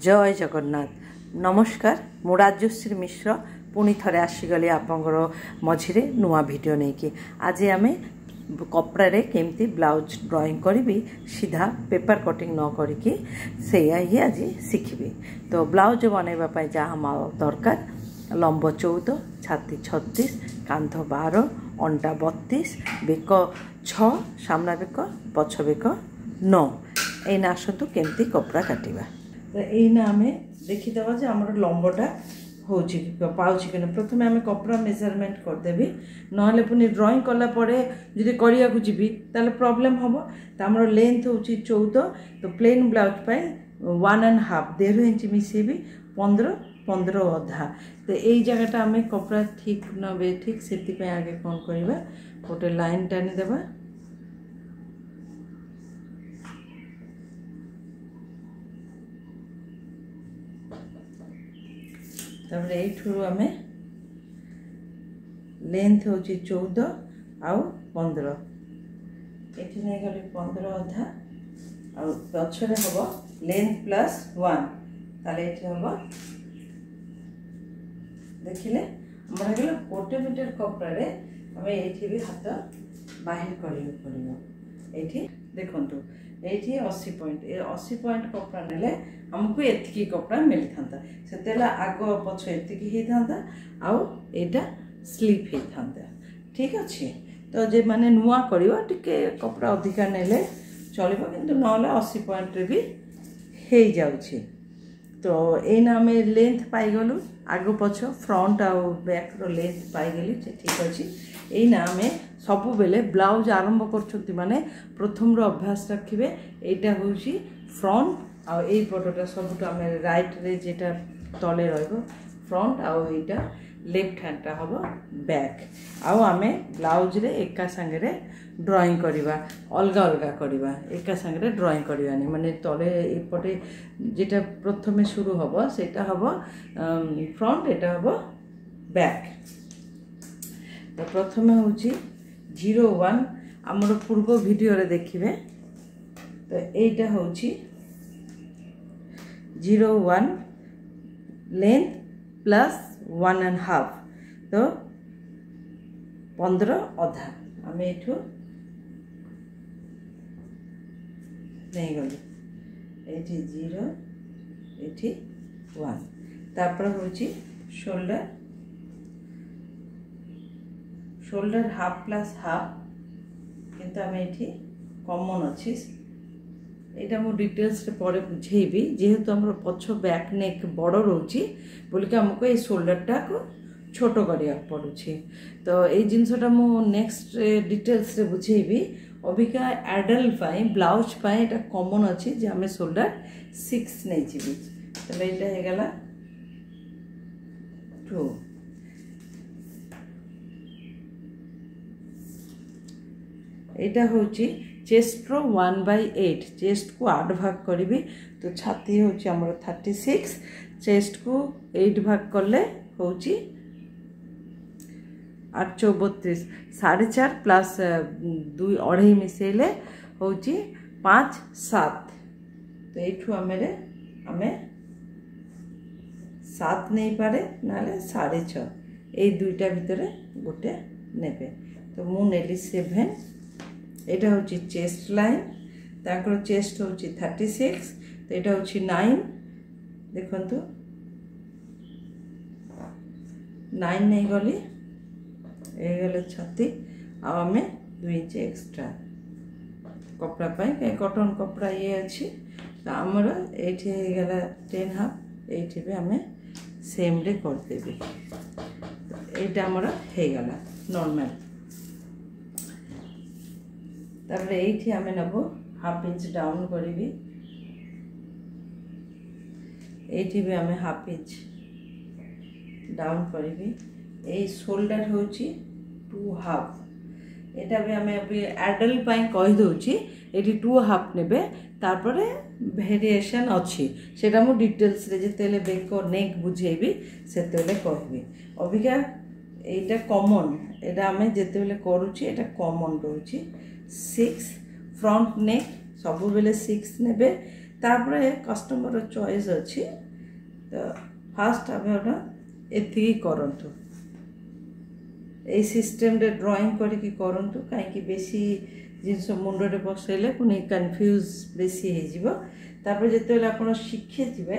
जय जगन्नाथ नमस्कार मु राजश्री मिश्र पुणी थे आसीगली आपंकर मझिरे नुआ वीडियो नहीं कि आज आम कपड़ा रे केमती ब्लाउज ड्राइंग करी सीधा पेपर कटिंग न करी से ही आज शिखी। तो ब्लाउज बनवाई जहाँ दरकार लंब 14 छाती 36 कांध 12 अंटा 32 बेक 6 सामना बेक पछ बेक 9 एना आसतु केमती कपड़ा काटिबा। तो यहीना आम देखीदे जे आम लंबटा हो पाँच कि प्रथम आम कपड़ा मेजरमेंट करदेवि ना पुणी ड्राइंग कला जी करिया जीवी ताले प्रॉब्लम हम। तो आम लेंथ हूँ 14 तो प्लेन ब्लाउज पाए 1.5 1.5 इंच मिसेबी 15 15 अधा। तो यही जगहटा आम कपड़ा ठीक नबे ठीक से आगे कौन करवा गोटे लाइन टानी देवा तब यू आम लेंथ हूँ 14 आउ 15 ये नहीं गली 15 अधा आ पछरे हम लेंथ प्लस 1 ताले हम देखिले हमारे गोटे मीटर कपड़े आम ये भी हाथ बाहर कर देखु ये 80 पॉइंट 80 पॉइंट कपड़ा नेले हमको एतिकी कपड़ा मिली था से आग पछ एतिकी होता आउ एटा स्लीप होता ठीक अच्छे। तो जे माने नुआ करियो टिके कपड़ा अधिका नेले चलिबो किंतु नले 80 पॉइंट रे भी हो जाउछि। तो एना आम लेंथ पाईगलु आग पछ फ्रंट आउ बैक रो लेंथ पाईगली ठीक अच्छे। यहीना आम सबु बेले ब्लाउज आरंभ कर माने प्रथम रो अभ्यास रखिबे एटा होउछि फ्रंट आउ एई पटटा सबुट आम राइट रे जेटा तले रहइबो फ्रंट आउ एटा लेफ्ट हैंडटा हबो बैक आउ आम ब्लाउज रे एका संगे रे ड्राइंग करिबा अलगा अलगा करिबा एका संगे रे ड्राइंग करिबानी माने तले एपटे जेटा प्रथमे शुरू हबो सेटा हबो फ्रंट एटा हबो बैक। तो प्रथमे होची 01 आमर पूर्व वीडियो रे देखिबे। तो एटा होची 01 लेंथ प्लस 1.5 तो 15 अधा आम एठू नहीं गली एठी 0 एठी 1 तापर होची shoulder shoulder half plus half किंतु आम ये कमन अच्छी यहाँ मु डिटेल्स पर बुझेबी जेहेतु आम पछ बैक नेक बड़ रोचे बोलिक आमको ये शोल्डरटा को छोट करा पड़ुछि। तो ये जिनसटा मु नेक्स्ट डिटेल्स रे बुझेबी अबिका एडल्ट ब्लाउज यहाँ कमन अच्छी जे आम शोल्डर 6 नहीं जी तो यहाँ होगला 2 यहाँ हूँ चेस्ट रो 1/8 चेस्ट को 8 भाग करी तो छाती हूँ आम 36 चेस्ट को 8 भाग कले हूँ 8 32 4.5 प्लस 2 2.5 मिसेले हूँ 5 7 तो यू आम 7 नहीं पारे ना 6.5 ये दुईटा भितर गोटे नेबे तो मु नेली 7 एटा हूँ चेस्ट लाइन ताकर चेस्ट हूँ 36 तो यहाँ हूँ 9 देखु 9 नहीं गली गले छाती आम 2 इंच एक्स्ट्रा कपड़ा पाई कहीं कॉटन कपड़ा ये अच्छी तो आमर ये गला 10 हाफ ये भी आम सेम रे करदेवी तो यहाँ आमर होगला नॉर्मल। तापर ये आम नब हाफ इंच डाउन करी ये भी आम हाफ इंच डाउन करी ये शोल्डर हूँ 2 हाफ एटा भी आम एडल्ट कहीदे ये 2 हाफ ने तापर वेरिएशन अच्छी सेटा मु डिटेल्स रे जेतेले बेक नेक बुझेबी सेतेले कहबी। अबिका एटा कॉमन एटा आम जेतेले करूची एटा कॉमन रोची 6 फ्रंट नेक सब बेले 6 नेबे तापरे कस्टमर चॉइस अच्छी तो फास्ट आम एति करंतु ए सिस्टम रे ड्राइंग करके करंतु कहीं बेसी जिनस मुंडे बसैले पुणी कन्फ्यूज बेसी हो तापर जिते आप शिखी थे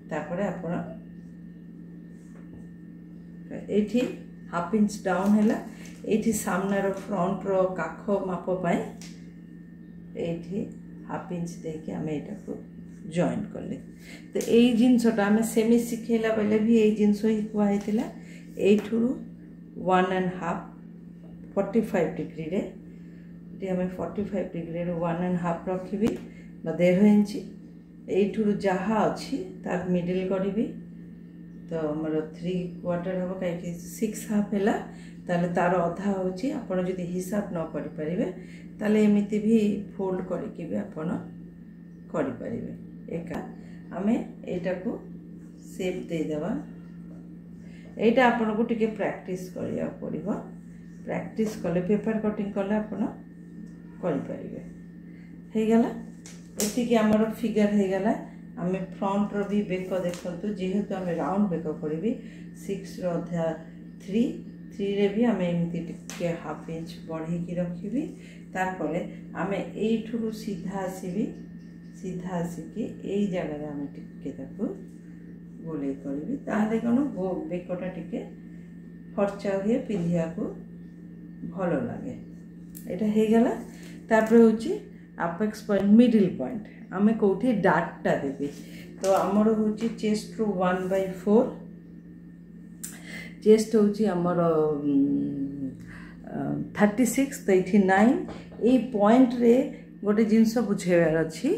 तापर आप ये हाफ इंच डाउन है ये सामनार फ्रंट रो काख मापपाई ये हाफ इंच देके आम यहाँ को जॉइन कले तो यही जिनसटा आम सेमी शिखेला बेले भी यही जिनस ही कहला यू 1.5 45 डिग्री रे आम 45 डिग्री 1.5 रखी 1.5 इंच यू जहाँ अच्छी तार मिडिल करी तो मोर 3/4 हम कहीं 6.5 है तार अधा होची आपण जदि हिसाब न करि परिबे ताले एमिति भी फोल्ड करके भी आपण करि परिबे एका आमे एटा को शेप दे देबा एटा आपण को टिके प्रैक्टिस करिया पड़िबो प्रैक्टिस कले पेपर कटिंग कले आपण करि परिबे हे गला एति कि हमर फिगर हे गला आमे फ्रंट रो भी बेक देखंतु जेहेतु आमे राउंड बेक करिबी 6 रो अधा 3 रे भी आमे एमती टिके हाफ इंच बढ़ी की रखिबी तारपरे आमे एठुरु सीधा आसीकी एई जगह रे आमे टिके ताकू गोले करबी ताहले कोन बेकटा टिके फरचा हुए पिंधिया को भलो लागे एटा हे गला तारपरे होची अपेक्स पॉइंट मिडिल पॉइंट आमे कोठी डाटटा देबी तो हमर होची चेस्ट रो 1/4 चेस्ट होची हमर 36 तो 89 ए पॉइंट रे गोटे जिनस बुझेबार अच्छी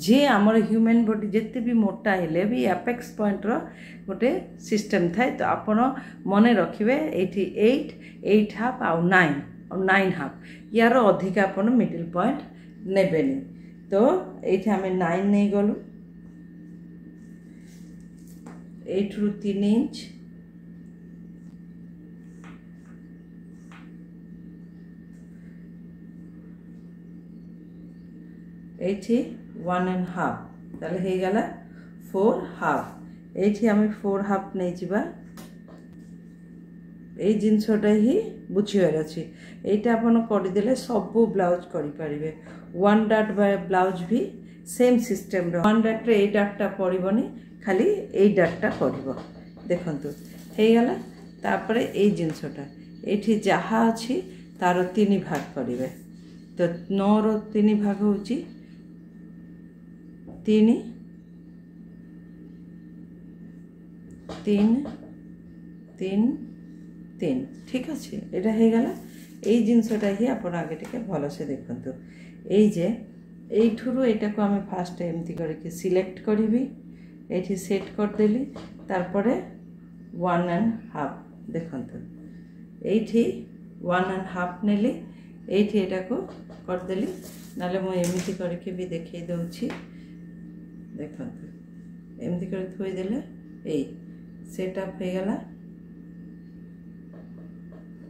जे आमर ह्यूमन बॉडी जिते भी मोटा हेले भी एपेक्स पॉइंट रो गोटे सिस्टम थाए तो आपण मने रखिबे 8.5 आउ 9.5 यार अधिक आपण मिडिल पॉइंट नेबेनी तो ये आम 9 नहीं गलु 8 रु 3 इंच ये 1.5 ताले हे गला 4.5 ये आम 4.5 नहीं जीवा ये जिनसटा ही बुझीबार अच्छी यहाँ आपन करदेले सबू ब्लाउज करें 1 डाट ब्लाउज भी सेम सिस्टम 1 डाट रे डाटा पड़ोनी खाली ये डाटा पड़ो देखु हो गला तापर ये जिनसटा ये जहाँ अच्छी तार 3 भाग करेंगे तो 9 रो 3 भाग हूँ 3 3 3 3 ठीक अच्छे यहाँ हो गला यही जिनसटा ही आप आगे टे भल से देखु यहीठू यहाँ को आम फास्ट एमती करके सिलेक्ट करी ये सेट करदेली तार 1.5 देखु ये 1.5 नेली ये को करदेली ना मुझे करके भी देखे दूसरी देखु एमती कर थोदेले यही सेटअप हो गला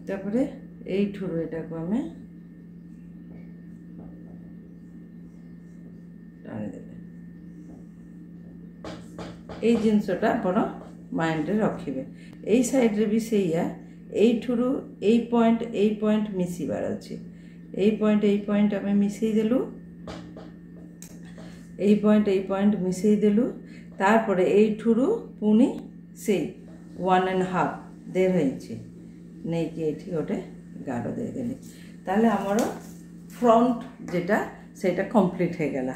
तापर यहीठू यहाँ को आम टाणीदे ये जिनसटा आपण माइंड रे रखिबे एई साइड रे भी सेया एठुरु ए पॉइंट मिसिबार अछि ए पॉइंट आमे मिसई देलु ए पॉइंट मिसई देलु तार परे एठुरु पुनी से 1.5 1.5 इंच नहीं कि एठी गोटे गाढ़ दे देली ताले हमर फ्रंट जेटा सेटा कंप्लीट हो गला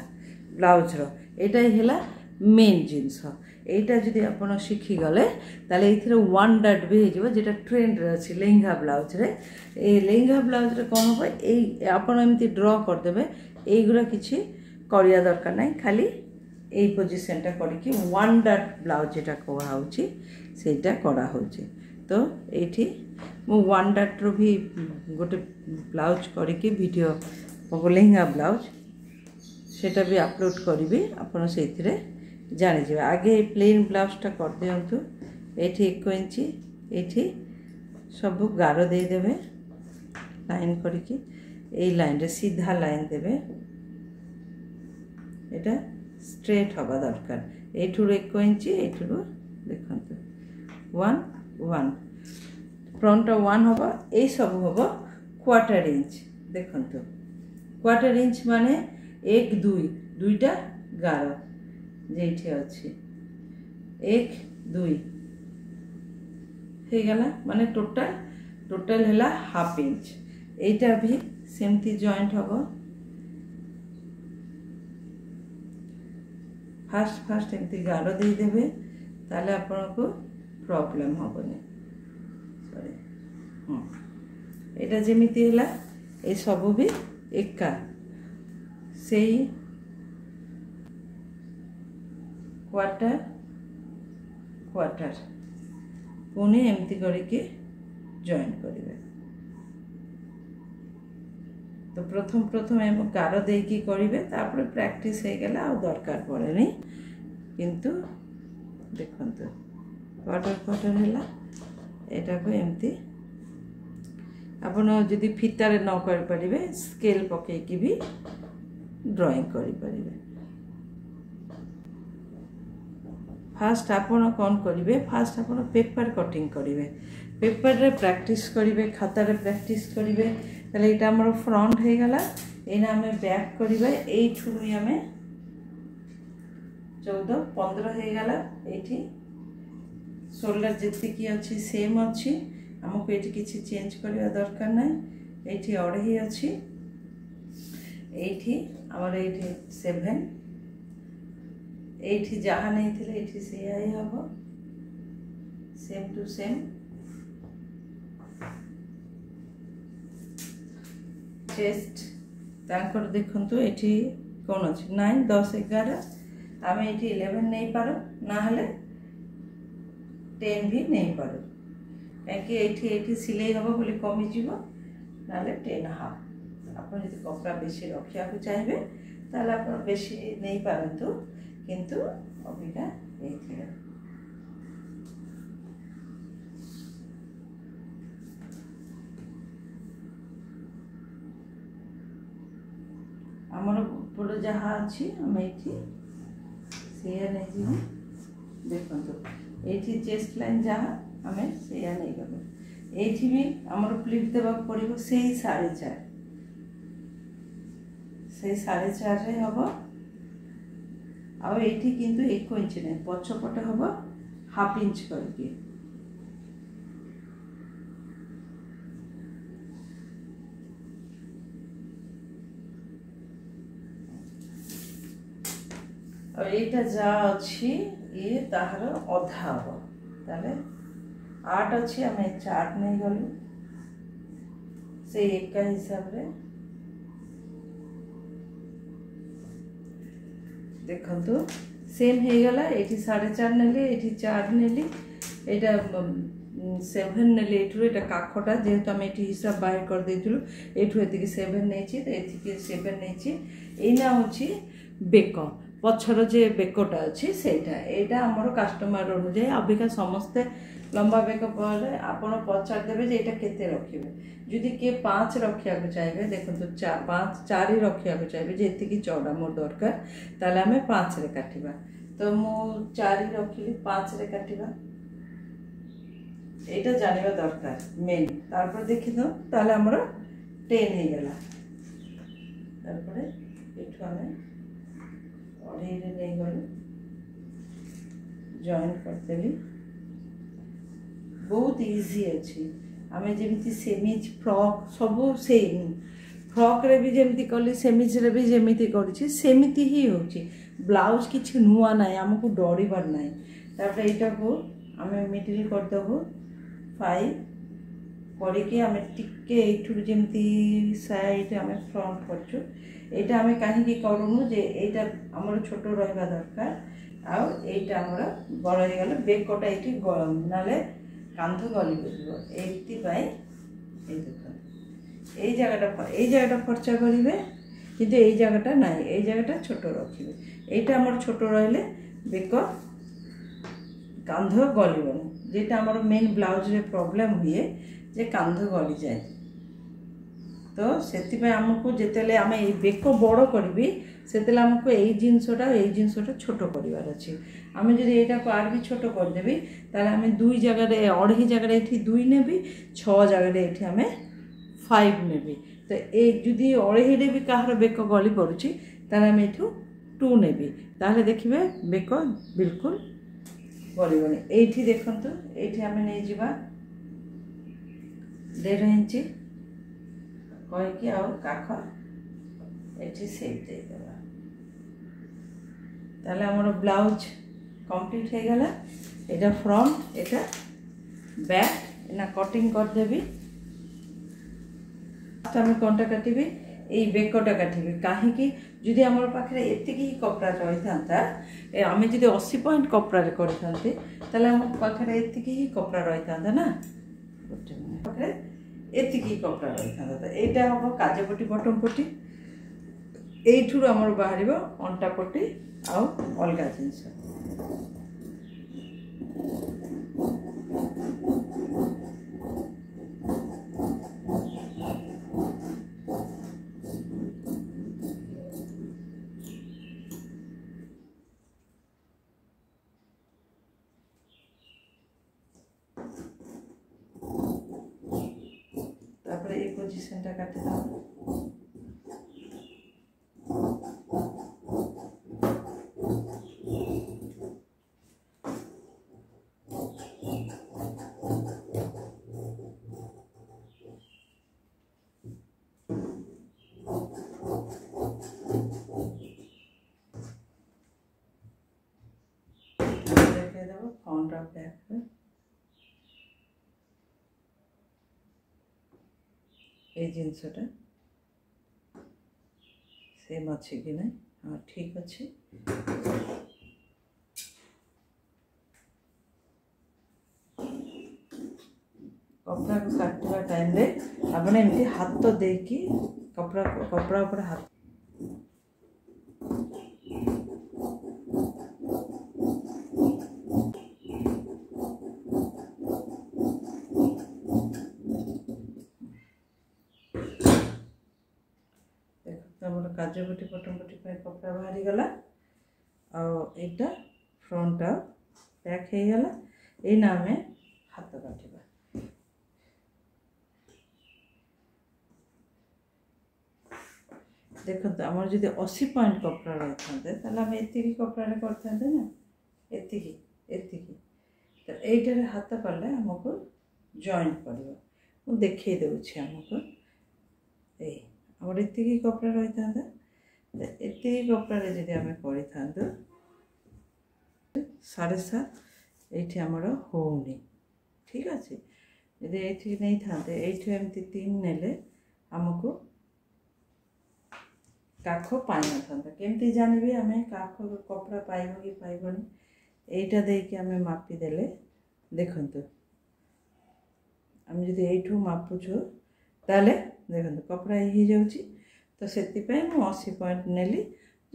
ब्लाउज रो एटा हेला मेन जिनस यहाँ जदि आप शिखी गले ताले ये 1 डाट भी हो जेटा ट्रेंड रे अच्छी लेहंगा ब्लाउज रे ए लेहंगा ब्लाउज रे कौन हम ये आपड़ एमती ड्र करदे यहीगुड़ा किसी करिया दरकार ना खाली यही पोजिशनटा करके 1 डाट ब्लाउज जेटा कहुच्छी सेटा कराऊँच तो ये मु 1 डाट रो भी गोटे ब्लाउज करके वीडियो लेहंगा ब्लाउज सेटा भी अपलोड करी आपड़ से जानीजे आगे प्लेन ब्लाउजटा कर दिंतु ये 1 इंच ये सब गार देदेवे लाइन करके लाइन रे सीधा लाइन देवे एटा स्ट्रेट हवा दरकार एठुर 1 इंच एठुर देखो 1 1 फ्रंट 1 हवा ए सब हवा क्वार्टर इंच देखो क्वार्टर इंच माने 1 2 दुईटा गार जेठी अच्छी 1 2 हो गला माने टोटल है हाफ इंच एटा भी सेमती जॉइंट हम फास्ट एमती गार देदेवे ताले आपन को प्रॉब्लम हेनी सॉरी एटा जेमिति हैला ए सब भी एका से क्वार्टर क्वार्टर पुणी एमती करके जॉइन करेंगे तो प्रथम एम गार देकी करेंगे तापर प्रैक्टिस हो गला आ दरकार पड़े नहीं किंतु देखंतु क्वार्टर क्वार्टर है एटा को एमती आपन जदि फितारे न कर पारे स्केल पकईकी भी ड्राइंग करें फास्ट आपन कौन करेंगे फास्ट आपन पेपर कटिंग करेंगे पेपर रे प्रैक्टिस करेंगे खाता रे प्रैक्टिस करेंगे ताले एटा हमर फ्रंट हो गला एना हमें बैक करिबा एठुरु हमें 14 15 हो गला एठी शोल्डर जति की अछि सेम अछि हमको एठी किछि चेंज करबा दरकार नै एठी अढ़ई अछि एठी हमर एठी 7 एठी जहाँ नहीं थे एठी से आई हम सेम टू सेम चेस्ट तांकर देखंतु एठी कोन अछि 9 10 11 आमे एठी 11 नहीं पारो ना हले 10 भी नहीं पारो काहे एठी एठी सिलाई हबो बोली कमी जीवो नाले 10 हाफ आपण यदि कपड़ा बेसी रखिया को चाहिए ताले आपण बेसी नहीं पारंतु किंतु अबिका एथिले हमर ऊपर जहाँ अच्छी हम एठी सेया नहीं जी देखंतु एठी चेस्ट लाइन जहाँ हमें सेया नहीं गलो एठी भी हमर प्लीट देबा पड़िबो सेही 4.5 से 4.5 रे हबो आ एठी किंतु 1 इंच नहीं पछपटे हम हाफ इंच करके और एटा जा अच्छी ये ताहर अधा हम ताले 8 अच्छी आम 4 नहीं गलु से एक हिसाब रे देखंतु सेम हो गला एठी 4.5 नेली एठी 4 नेली एटा 7 नेली एठु एटा काखटा जेहेतु हम एठी हिसाब बाहर कर देथिलु एठु एतिकी 7 नेछि त एतिकी 7 नेछि एना होछि बेक पछर जे बेकटा अछि सेटा एटा हमर कस्टमर अनुसार अबिका समस्त लंबा बेक पर आपण पचार देबे जे एटा केते रखिबे जदि के 5 रखिया को चाहिए देखंतु 4 ही रखिया को चाहिए जे एतिकी चौड़ा मोर दरकार ताले हमें 5 रे काटिबा तो मु 4 ही रखिली 5 रे काटिबा एटा जानिबा दरकार मेन तारपर देखि दो ताले हमर 10 हे गेला तारपर एठु हमें अढ़ई रे नै गलो जॉइन करतेली बहुत इजी अच्छी आमे जेमिति सेमिज फ्रॉक सब सेम फ्रॉक रे भी जेमिति कली सेमिज रे भी जेमिति करिछि सेमिति ही होछि ब्लाउज किछि नुआ नाही हमकु डरिबार नाही तापर एटा को आमे मिडिल कर देबो 5 करके आमे टिके एठु जेमिति साइड आमे फ्रंट करछु एटा आमे काहे की करूनु जे एटा हमर छोटो रहबा दरकार आ एटा हमर बड़ हे गेल बेकटा एठी नाले कांध गली बुझो एति पाई ए देखो ए जगहटा खर्चा करिवे किंतु ए जगहटा नाही ए जगहटा छोटो रखिबे एटा हमर छोटो रहले बेक कांध गलिबनी जेटा हमर मेन ब्लाउज रे प्रॉब्लम हुए जे कांध गली जाए तो सेति पे हमकु जेतेले आमे ए बेक बड़ करबी सेतेला हमको एई जिनसटा छोट करिवार अछि। आमे जदि एटा को आर भी छोट कर देबी ताले आमे 2 जगह रे अढ़ी जगह रे एठी 2 नेबी 6 जगह रे एठी आमे 5 नेबी। तो ए जदि अढ़ी रे भी काहर बेक गली पड़ुची ताले आमे एठू 2 नेबी ताले देखिबे बेक बिल्कुल गलिबनी। एठी देखंतु एठी आमे नै जिबा 1.5 इंची कहि कि आ काख एठी सेट दे देबा ताले हमर ब्लाउज कंप्लीट हो गला। एटा फ्रंट एटा बैक ना कटिंग कर देबी। तो आम कौनटा काटिबी ए बेकटा काटिबी कहीं जदि आम पाखे एतिकी कपड़ा रही था आम जब 80 पॉइंट कपड़ा करते आम पाखे एतिकी ही कपड़ा रही था ना पाखे एतिकी कपड़ा रही था। तो यहाँ हम काजपट्टी बटम पट्टी एठू आम बाहर अंटा पट्टी आउ अलग जिनस पोजिशन काटे फ्रंट और बैक ये जिनसटा सेम अच्छे कि ना। हाँ ठीक अच्छे। कपड़ा को काटवा टाइम रे आपने एमती हाथ तो देकी कपड़ा ऊपर हाथ काजपट्टी पटमपट्टी कपड़ा बाहरी गला आईटा फ्रंट आ पैक हो गला। एना आम हाथ काटिबा देखो आमर जदि 80 पॉइंट कपड़ा रही था आम एतिकी कपड़ा करते ना एतिकी तो यहीटार हाथ कले आमको जॉइंट पड़ो मुझे देखे दूसरी आमको आमर एतिकी कपड़ा रही था एति कपड़ा जदि आम कर 7.5 ये आमर होनी ठीक अच्छे। जदि ये नहीं था ये एमती 3 नेले आमको काख पाई न था केमती जानवी आम काख कपड़ा पाइब कि पाइबनी एटा देकी आम मापिदेले देखंतु आम जदि एठू मापुछु ताले देखंतु कपड़ा हो जाउची। तो से 80 पॉइंट नेली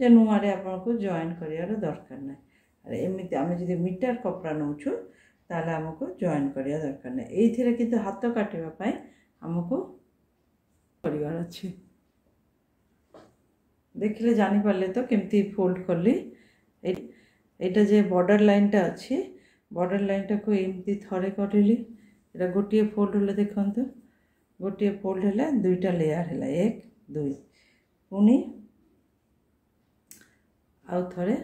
जे नुआरे आपको जॉइन करार दरकार ना। एमती आम जदि मीटर कपड़ा नौछु ताले आमको जॉइन करिया दरकार ना। एइथिरे किंतु हाथ काटिबा पई आमको करिवार अछि। देखिले जानी पारले तो केमती फोल्ड करली एटा जे बॉर्डर लाइनटा अच्छी बॉर्डर लाइनटा को एमती थरे करली एटा गोटे फोल्ड होले देखंतु गोटे फोल्ड है 2टा लेयर है 1 2 पुनी आउ थरे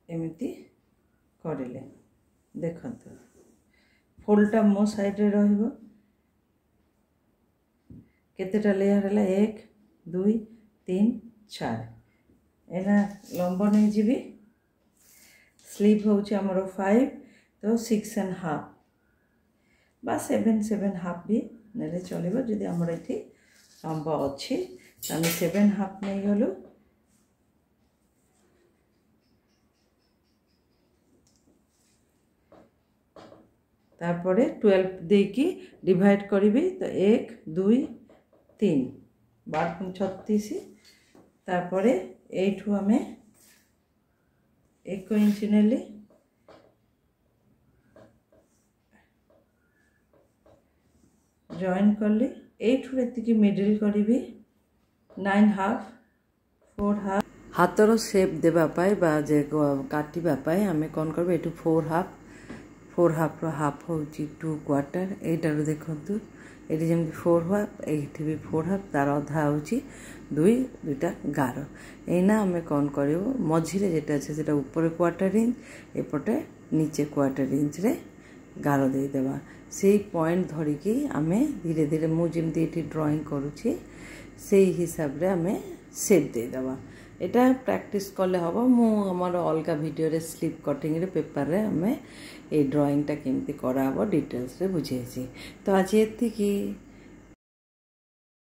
एमती करले देखंतु फोल्डटा मो साइड रे रहइबो केतेटा लेयर है 1 2 3 4 एना लंब नहीं जीवी स्लीव होची हमर 5 तो 6.5 बा 7.5 भी नेले चलिबो। जदि हमर एठी लंब अच्छी तो आम 7.5 नहीं गलु तारपरे 12 देकी डिवाइड करी तो 1 2 3 12.36 तारपरे एठू आमे 1 इंच नेली जॉइन करली एठू एतिकी मिडिल करी 9.5 4.5 हाथर सेप देवाई जे काटिबा पाई आमे कौन करबे एटू 4.5 रो हाफ होची 2 क्वार्टर एटार देखंतु एटी जेमति 4.5 एठी भी 4.5 तार अधा होची दुईटा गार एना आमे कौन करिवो मझिरे जेटा আছে সেটা ऊपर क्वार्टर इंच एपटे नीचे क्वार्टर इंच रे गार दे देबा सेही पॉइंट धरिकी आमे धीरे धीरे मु जेमति एठी ड्राइंग करूची सेही हिसाब रे आमे शेप दे देबा एटा प्रैक्टिस कले हबो मु हमर अलगा वीडियो रे स्लिप कटिंग रे पेपर रे हमें ए ड्राइंग टा केमती करा हबो डिटेल्स रे बुझेसी तो आज एति की